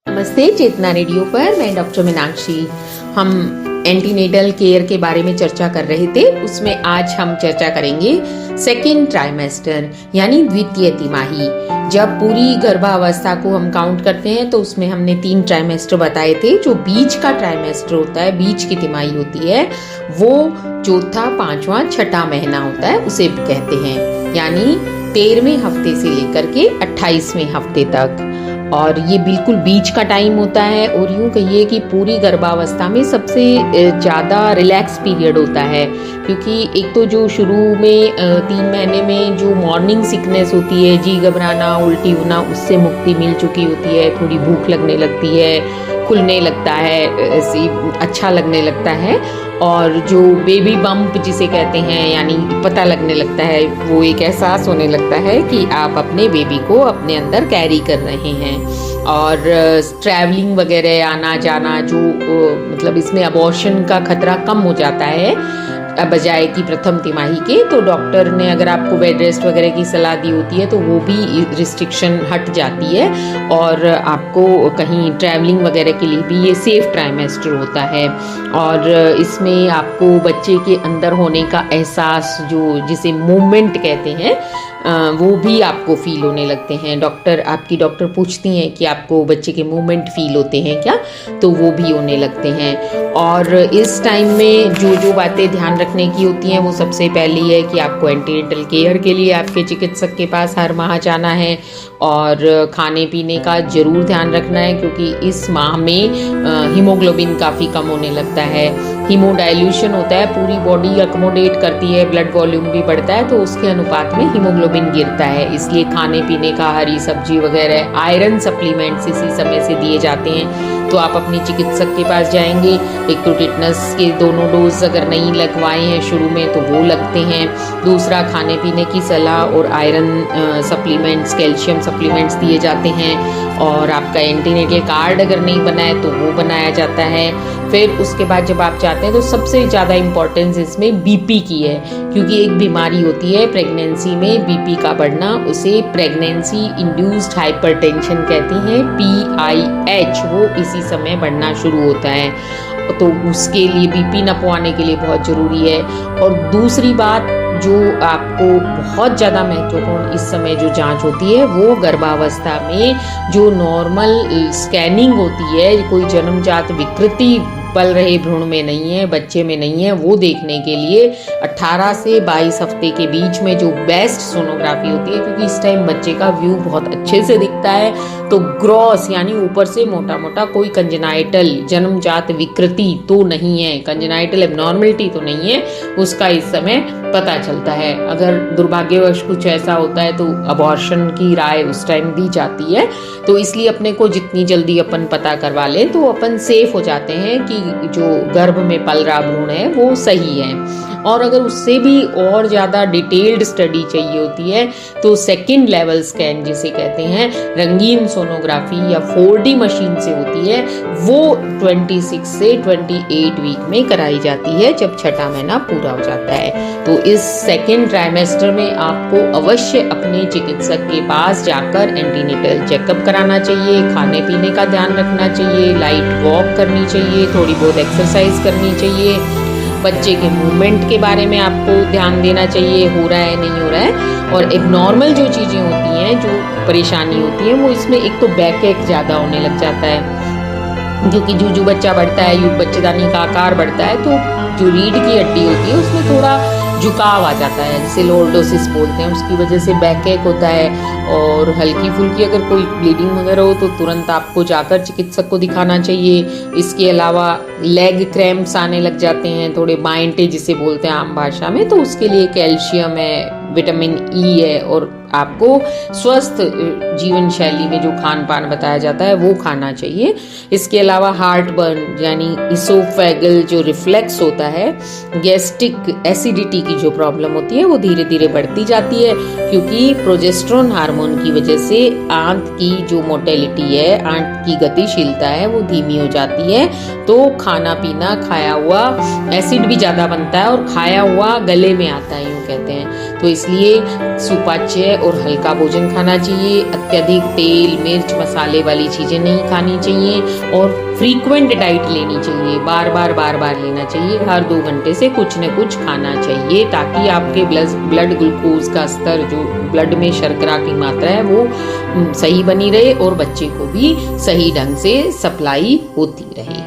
नमस्ते, चेतना रेडियो पर मैं डॉक्टर मीनाक्षी। हम एंटीनेटल केयर के बारे में चर्चा कर रहे थे। उसमें आज हम चर्चा करेंगे सेकेंड ट्राइमेस्टर यानी द्वितीय तिमाही। जब पूरी गर्भावस्था को हम काउंट करते हैं तो उसमें हमने 3 ट्राइमेस्टर बताए थे। जो बीच का ट्राइमेस्टर होता है, बीच की तिमाही होती है, वो चौथा, 5वां, 6ठा महीना होता है, उसे कहते हैं, यानी 13वें हफ्ते से लेकर के 28वें हफ्ते तक। और ये बिल्कुल बीच का टाइम होता है और यूं कहिए कि पूरी गर्भावस्था में सबसे ज़्यादा रिलैक्स पीरियड होता है, क्योंकि एक तो जो शुरू में 3 महीने में जो मॉर्निंग सिकनेस होती है, जी घबराना, उल्टी होना, उससे मुक्ति मिल चुकी होती है। थोड़ी भूख लगने लगती है, खुलने लगता है, ऐसी अच्छा लगने लगता है। और जो बेबी बम्प जिसे कहते हैं, यानी पता लगने लगता है, वो एक एहसास होने लगता है कि आप अपने बेबी को अपने अंदर कैरी कर रहे हैं। और ट्रैवलिंग वगैरह, आना जाना, जो मतलब इसमें अबॉर्शन का खतरा कम हो जाता है बजाय कि प्रथम तिमाही के। तो डॉक्टर ने अगर आपको बेड रेस्ट वगैरह की सलाह दी होती है तो वो भी रिस्ट्रिक्शन हट जाती है और आपको कहीं ट्रैवलिंग वगैरह के लिए भी ये सेफ ट्राइमेस्टर होता है। और इसमें आपको बच्चे के अंदर होने का एहसास, जो जिसे मूवमेंट कहते हैं, वो भी आपको फील होने लगते हैं। आपकी डॉक्टर पूछती हैं कि आपको बच्चे के मूवमेंट फील होते हैं क्या, तो वो भी होने लगते हैं। और इस टाइम में जो बातें ध्यान रखने की होती हैं, वो सबसे पहली है कि आपको एंटीनेटल केयर के लिए आपके चिकित्सक के पास हर माह जाना है और खाने पीने का जरूर ध्यान रखना है, क्योंकि इस माह में हीमोग्लोबिन काफ़ी कम होने लगता है। हीमोडाइल्यूशन होता है, पूरी बॉडी अकोमोडेट करती है, ब्लड वॉल्यूम भी बढ़ता है, तो उसके अनुपात में हीमोग्लोबिन गिरता है। इसलिए खाने पीने का, हरी सब्जी वगैरह, आयरन सप्लीमेंट्स इसी समय से दिए जाते हैं। तो आप अपने चिकित्सक के पास जाएंगे। एक तो टिटनस के दोनों डोज अगर नहीं लगवाए हैं शुरू में तो वो लगते हैं। दूसरा, खाने पीने की सलाह और आयरन सप्लीमेंट्स, कैल्शियम सप्लीमेंट्स दिए जाते हैं। और आपका एंटीनेटल कार्ड अगर नहीं बना है तो वो बनाया जाता है। फिर उसके बाद जब आप चाहते हैं तो सबसे ज़्यादा इम्पोर्टेंस इसमें बीपी की है, क्योंकि एक बीमारी होती है प्रेगनेंसी में बीपी का बढ़ना, उसे प्रेगनेंसी इंड्यूस्ड हाइपरटेंशन कहती हैं, PIH। वो इसी समय बढ़ना शुरू होता है, तो उसके लिए बीपी नपवाने के लिए बहुत ज़रूरी है। और दूसरी बात जो आपको बहुत ज़्यादा महत्वपूर्ण इस समय जो जांच होती है, वो गर्भावस्था में जो नॉर्मल स्कैनिंग होती है, कोई जन्मजात विकृति पल रहे भ्रूण में नहीं है, बच्चे में नहीं है, वो देखने के लिए 18 से 22 हफ्ते के बीच में जो बेस्ट सोनोग्राफी होती है, क्योंकि इस टाइम बच्चे का व्यू बहुत अच्छे से दिखता है, तो ग्रॉस यानी ऊपर से मोटा मोटा कोई कंजेनाइटल जन्मजात विकृति तो नहीं है, कंजेनाइटल एबनॉर्मलिटी तो नहीं है, उसका इस समय पता चलता है। अगर दुर्भाग्यवश कुछ ऐसा होता है तो अबॉर्शन की राय उस टाइम दी जाती है। तो इसलिए अपने को जितनी जल्दी अपन पता करवा लें तो अपन सेफ हो जाते हैं कि जो गर्भ में पल रहा भ्रूण है वो सही है। और अगर उससे भी और ज़्यादा डिटेल्ड स्टडी चाहिए होती है तो सेकंड लेवल स्कैन जिसे कहते हैं, रंगीन सोनोग्राफी या 4D मशीन से होती है, वो 26 से 28 वीक में कराई जाती है, जब 6ठा महीना पूरा हो जाता है। तो इस सेकेंड ट्राइमेस्टर में आपको अवश्य अपने चिकित्सक के पास जाकर एंटीनेटल चेकअप कराना चाहिए, खाने पीने का ध्यान रखना चाहिए, लाइट वॉक करनी चाहिए, थोड़ी बहुत एक्सरसाइज करनी चाहिए, बच्चे के मूवमेंट के बारे में आपको ध्यान देना चाहिए, हो रहा है नहीं हो रहा है। और एबनॉर्मल जो चीज़ें होती हैं, जो परेशानी होती है, वो इसमें एक तो बैक एक ज़्यादा होने लग जाता है, क्योंकि जो बच्चा बढ़ता है, बच्चेदानी का आकार बढ़ता है, तो जो रीढ़ की हड्डी होती है उसमें थोड़ा झुकाव आ जाता है, जिसे लॉर्डोसिस बोलते हैं, उसकी वजह से बैक एक होता है। और हल्की फुल्की अगर कोई ब्लीडिंग वगैरह हो तो तुरंत आपको जाकर चिकित्सक को दिखाना चाहिए। इसके अलावा लेग क्रैम्प्स आने लग जाते हैं, थोड़े बाइंटे जिसे बोलते हैं आम भाषा में, तो उसके लिए कैल्शियम है, विटामिन ई है, और आपको स्वस्थ जीवन शैली में जो खान पान बताया जाता है वो खाना चाहिए। इसके अलावा हार्ट बर्न यानी इसोफेगल जो रिफ्लेक्स होता है, गैस्ट्रिक एसिडिटी की जो प्रॉब्लम होती है, वो धीरे धीरे बढ़ती जाती है, क्योंकि प्रोजेस्टेरोन हार्मोन की वजह से आंत की जो मोटेलिटी है, आंत की गतिशीलता है, वो धीमी हो जाती है। तो खाना पीना, खाया हुआ एसिड भी ज़्यादा बनता है और खाया हुआ गले में आता है, यूँ कहते हैं। तो इसलिए सुपाच्य और हल्का भोजन खाना चाहिए। अत्यधिक तेल, मिर्च, मसाले वाली चीज़ें नहीं खानी चाहिए और फ्रीक्वेंट डाइट लेनी चाहिए। बार बार लेना चाहिए। हर 2 घंटे से कुछ न कुछ खाना चाहिए ताकि आपके ब्लड ग्लूकोज का स्तर, जो ब्लड में शर्करा की मात्रा है, वो सही बनी रहे और बच्चे को भी सही ढंग से सप्लाई होती रहे।